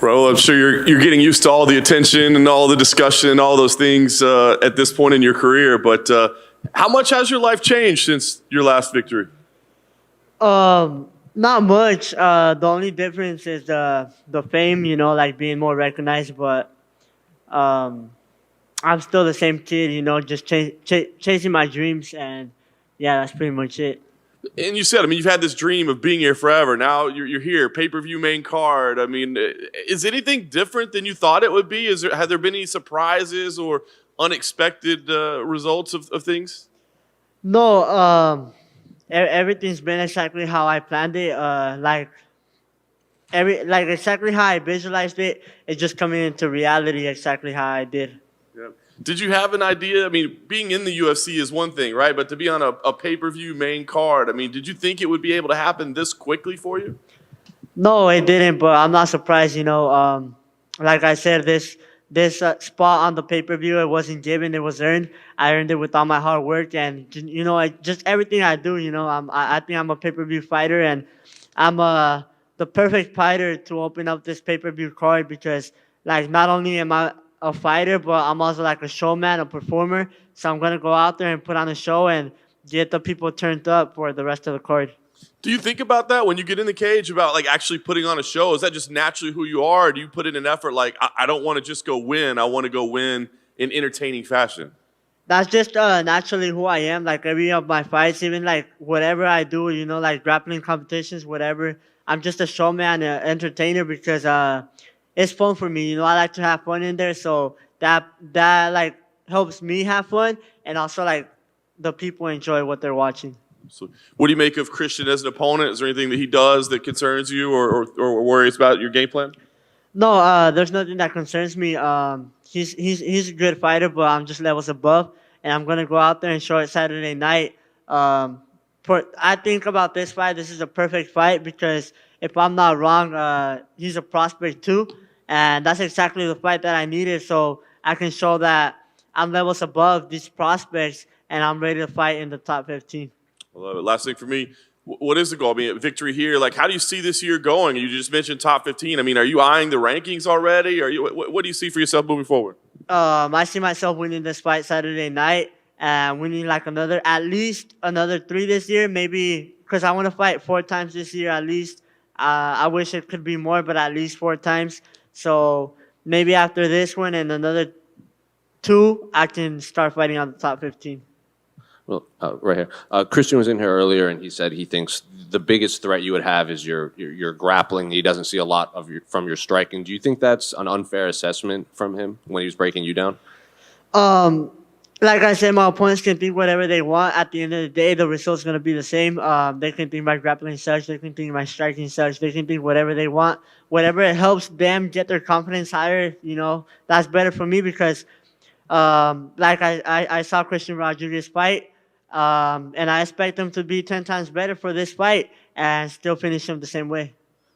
Bro, I'm sure you're getting used to all the attention and all the discussion and all those things at this point in your career. But how much has your life changed since your last victory? Not much. The only difference is the fame, like being more recognized. But um, I'm still the same kid, just chasing my dreams, and yeah, that's pretty much it. And you said, I mean, you've had this dream of being here forever. Now you're here, pay-per-view main card. I mean, is anything different than you thought it would be? Have there been any surprises or unexpected results of things? No, everything's been exactly how I planned it. Like exactly how I visualized it. It's just coming into reality exactly how I did. Yeah. Did you have an idea? I mean, being in the UFC is one thing, right? But to be on a pay-per-view main card, I mean, did you think it would be able to happen this quickly for you? No, it didn't, but I'm not surprised. Like I said, this spot on the pay-per-view, it wasn't given, it was earned. I earned it with all my hard work, and just everything I do. I think I'm a pay-per-view fighter, and I'm the perfect fighter to open up this pay-per-view card because, like, not only am I a fighter, but I'm also like a showman, a performer. So I'm gonna go out there and put on a show and get the people turned up for the rest of the card. Do you think about that when you get in the cage about like actually putting on a show? Is that just naturally who you are? Or do you put in an effort like, I don't want to just go win. I want to go win in entertaining fashion? That's just naturally who I am. Like every of my fights, even like whatever I do, like grappling competitions, whatever. I'm just a showman, an entertainer because it's fun for me. I like to have fun in there, so that like helps me have fun, and also like the people enjoy what they're watching. So what do you make of Christian as an opponent? Is there anything that he does that concerns you or worries about your game plan? No, there's nothing that concerns me. He's a good fighter, but I'm just levels above, and I'm gonna go out there and show it Saturday night. I think about this fight. This is a perfect fight because if I'm not wrong, he's a prospect too, and that's exactly the fight that I needed. So I can show that I'm levels above these prospects, and I'm ready to fight in the top 15. I love it. Last thing for me, what is the goal? I mean, victory here. Like, how do you see this year going? You just mentioned top 15. I mean, are you eyeing the rankings already? What do you see for yourself moving forward? I see myself winning this fight Saturday night and winning like at least another 3 this year, maybe because I want to fight 4 times this year at least. I wish it could be more, but at least 4 times. So maybe after this one and another 2, I can start fighting on the top 15. Well, right here. Christian was in here earlier, and he said he thinks the biggest threat you would have is your grappling. He doesn't see a lot from your striking. Do you think that's an unfair assessment from him when he was breaking you down? Like I said, my opponents can think whatever they want. At the end of the day, the result's going to be the same. They can think my grappling sucks. They can think my striking sucks. They can think whatever they want. Whatever helps them get their confidence higher, that's better for me because like I saw Christian Rodriguez fight. And I expect him to be 10 times better for this fight and still finish him the same way.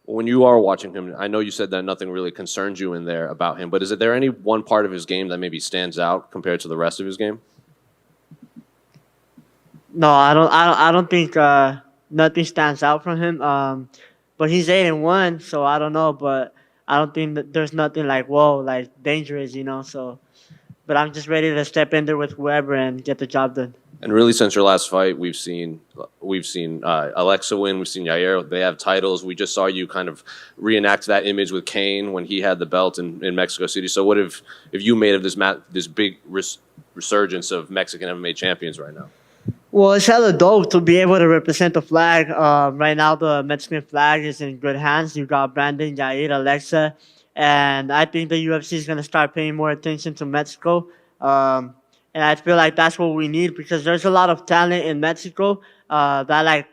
When you are watching him, I know you said that nothing really concerns you in there about him, but is there any one part of his game that maybe stands out compared to the rest of his game? No, I don't think nothing stands out from him. But he's 8-1, so I don't know. But I don't think that there's nothing like like dangerous, So, but I'm just ready to step in there with whoever and get the job done. And really, since your last fight, we've seen Alexa win. We've seen Yair. They have titles. We just saw you kind of reenact that image with Kane when he had the belt in Mexico City. So, what if you made of this big resurgence of Mexican MMA champions right now? Well, it's hella dope to be able to represent the flag. Right now, the Mexican flag is in good hands. You got Brandon, Yair, Alexa, and I think the UFC is gonna start paying more attention to Mexico. And I feel like that's what we need because there's a lot of talent in Mexico that like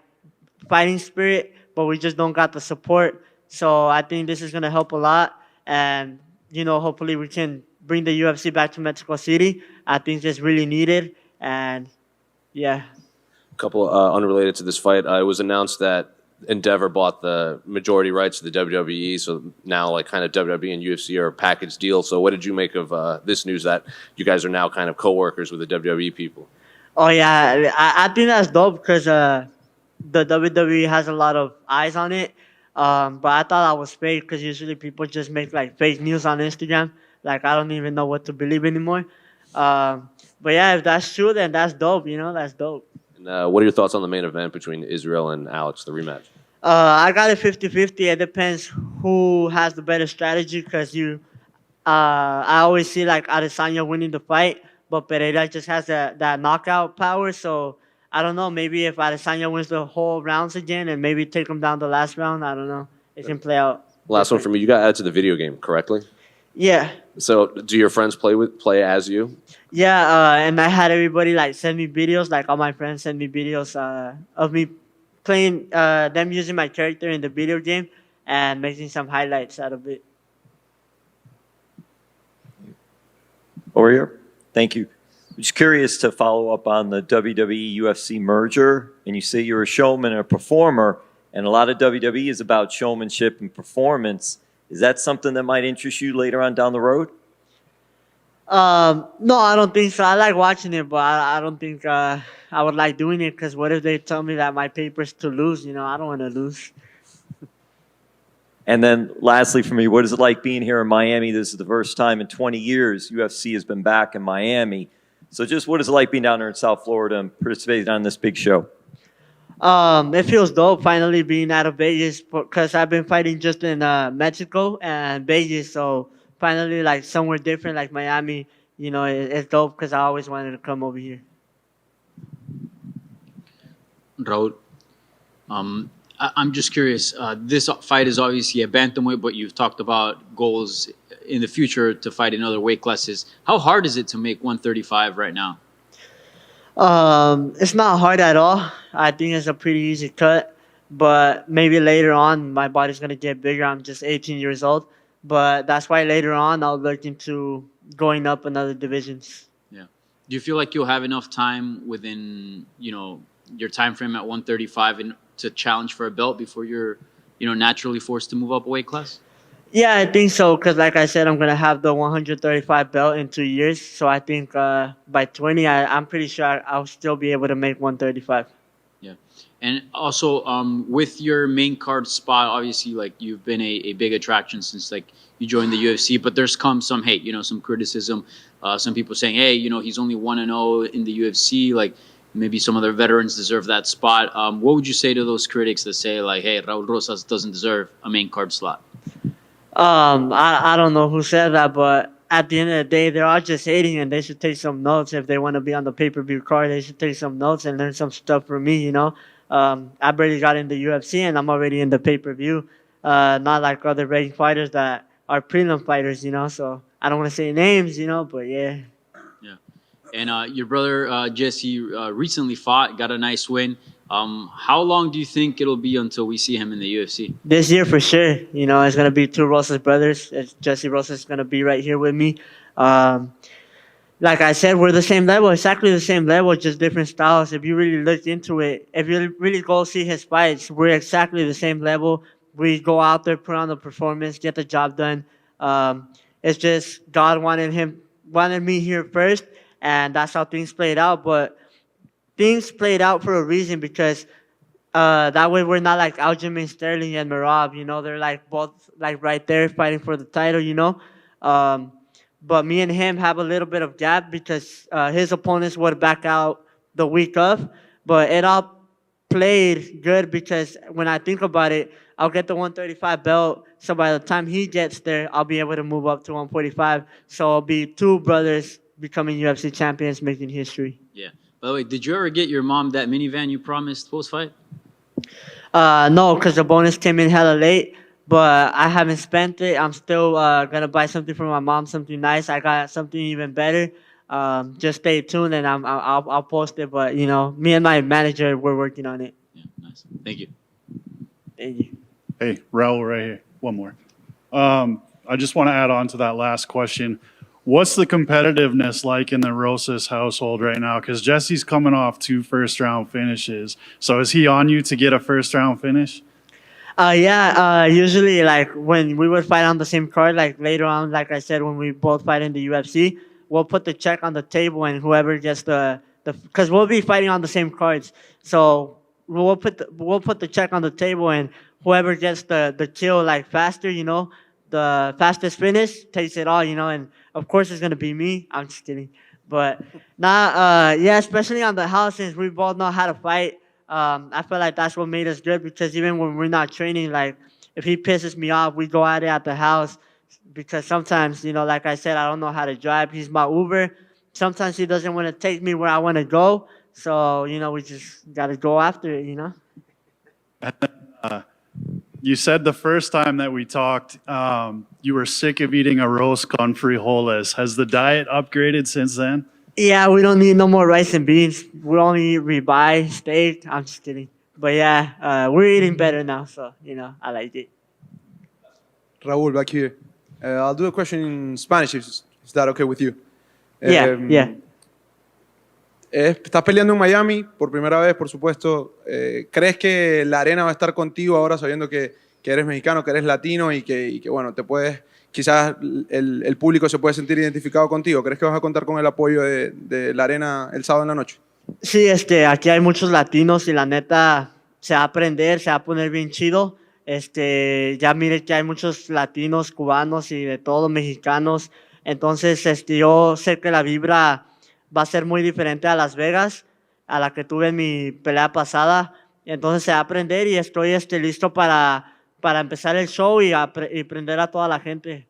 fighting spirit, but we just don't got the support. So I think this is going to help a lot. And, hopefully we can bring the UFC back to Mexico City. I think it's really needed. And, yeah. A couple unrelated to this fight. It was announced that Endeavor bought the majority rights to the WWE, so now like kind of WWE and UFC are a package deal. So what did you make of this news that you guys are now kind of co-workers with the WWE people? Oh yeah, I think that's dope because the WWE has a lot of eyes on it. But I thought I was fake because usually people just make like fake news on Instagram. Like I don't even know what to believe anymore. But yeah, if that's true, then that's dope. That's dope. And, what are your thoughts on the main event between Israel and Alex, the rematch? I got it 50-50. It depends who has the better strategy because I always see like Adesanya winning the fight, but Pereira just has that knockout power. So I don't know. Maybe if Adesanya wins the whole rounds again and maybe take him down the last round, I don't know. It can play out. Last one for me. You got added to the video game, correctly? Yeah. So, do your friends play as you? Yeah, and I had everybody like send me videos, like all my friends send me videos of me playing them using my character in the video game and making some highlights out of it. Over here. Thank you. I'm just curious to follow up on the WWE UFC merger. And you say you're a showman and a performer, and a lot of WWE is about showmanship and performance. Is that something that might interest you later on down the road? No, I don't think so. I like watching it, but I don't think I would like doing it because what if they tell me that my paper's to lose? I don't want to lose. And then lastly for me, what is it like being here in Miami? This is the first time in 20 years UFC has been back in Miami. So just what is it like being down there in South Florida and participating on this big show? It feels dope finally being out of Vegas because I've been fighting just in Mexico and Vegas. So finally, like somewhere different like Miami, it's dope because I always wanted to come over here. Raul, I'm just curious. This fight is obviously a bantamweight, but you've talked about goals in the future to fight in other weight classes. How hard is it to make 135 right now? It's not hard at all. I think it's a pretty easy cut, but maybe later on my body's gonna get bigger. I'm just 18 years old, but that's why later on I'll look into going up another divisions. Yeah. Do you feel like you'll have enough time within your time frame at 135 to challenge for a belt before you're naturally forced to move up a weight class? Yeah, I think so. Because like I said, I'm going to have the 135 belt in 2 years. So I think by 20, I'm pretty sure I'll still be able to make 135. Yeah. And also with your main card spot, obviously, like you've been a big attraction since like you joined the UFC. But there's come some hate, some criticism. Some people saying, hey, he's only 1-0 in the UFC. Like maybe some other veterans deserve that spot. What would you say to those critics that say like, hey, Raul Rosas doesn't deserve a main card slot? I don't know who said that, but at the end of the day, they're all just hating, and they should take some notes if they want to be on the pay-per-view card. They should take some notes and learn some stuff from me. I barely got in the UFC, and I'm already in the pay-per-view. Not like other ranked fighters that are prelim fighters. So I don't want to say names. But yeah. Yeah, and your brother Jesse recently fought, got a nice win. How long do you think it'll be until we see him in the UFC? This year for sure. It's going to be two Rosas brothers. Jesse Rosas is going to be right here with me. Like I said, we're the same level, exactly the same level, just different styles. If you really look into it, if you really go see his fights, we're exactly the same level. We go out there, put on the performance, get the job done. It's just God wanted me here first, and that's how things played out. But things played out for a reason because that way we're not like Aljamain Sterling and Merab. They're like both like right there fighting for the title. But me and him have a little bit of gap because his opponents would back out the week of. But it all played good because when I think about it, I'll get the 135 belt. So by the time he gets there, I'll be able to move up to 145. So it'll be two brothers becoming UFC champions, making history. Yeah. By the way, did you ever get your mom that minivan you promised post-fight? No, because the bonus came in hella late. But I haven't spent it. I'm still going to buy something for my mom, something nice. I got something even better. Just stay tuned, and I'll post it. But, me and my manager, we're working on it. Yeah, nice. Thank you. Thank you. Hey, Raul, right here. One more. I just want to add on to that last question. What's the competitiveness like in the Rosas household right now? Because Jesse's coming off 2 first-round finishes. So is he on you to get a first-round finish? Yeah, usually like when we would fight on the same card, like later on, like I said, when we both fight in the UFC, we'll put the check on the table and whoever gets because we'll be fighting on the same cards. So we'll put the check on the table and whoever gets the kill like faster, the fastest finish takes it all, and of course it's gonna be me. I'm just kidding. But yeah, especially on the house, since we both know how to fight, I feel like that's what made us good, because even when we're not training, like if he pisses me off, we go at it at the house, because sometimes, like I said, I don't know how to drive. He's my Uber. Sometimes he doesn't want to take me where I want to go. So, we just got to go after it. You said the first time that we talked, you were sick of eating arroz con frijoles. Has the diet upgraded since then? Yeah, we don't need no more rice and beans. We only eat ribeye, steak. I'm just kidding. But yeah, we're eating better now. So, I like it. Raul, back here. I'll do a question in Spanish, if is that okay with you? Yeah, yeah. Estás peleando en Miami por primera vez, por supuesto. ¿Crees que la arena va a estar contigo ahora, sabiendo que eres mexicano, que eres latino y que bueno, quizás el público se puede sentir identificado contigo? ¿Crees que vas a contar con el apoyo de la arena el sábado en la noche? Sí, aquí hay muchos latinos y la neta se va a aprender, se va a poner bien chido. Ya mire que hay muchos latinos, cubanos y de todo, mexicanos. Entonces, yo sé que la vibra va a ser muy diferente a Las Vegas, a la que tuve en mi pelea pasada. Entonces se va a aprender y estoy listo para empezar el show y prender a toda la gente.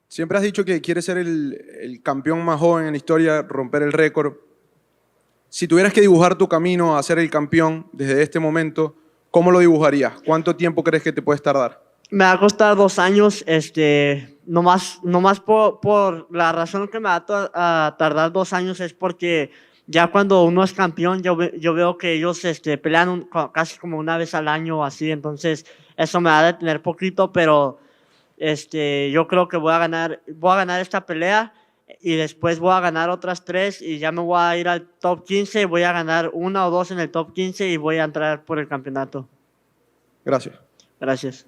Siempre has dicho que quieres ser el campeón más joven en la historia, romper el récord. Si tuvieras que dibujar tu camino a ser el campeón desde este momento, ¿cómo lo dibujarías? ¿Cuánto tiempo crees que te puedes tardar? Me va a costar 2 años, nomás por la razón que me va a tardar 2 años es porque ya cuando uno es campeón, yo veo que ellos pelean casi como una vez al año o así, entonces eso me va a detener poquito, pero yo creo que voy a ganar esta pelea y después voy a ganar otras 3 y ya me voy a ir al top 15, voy a ganar 1 o 2 en el top 15 y voy a entrar por el campeonato. Gracias. Gracias.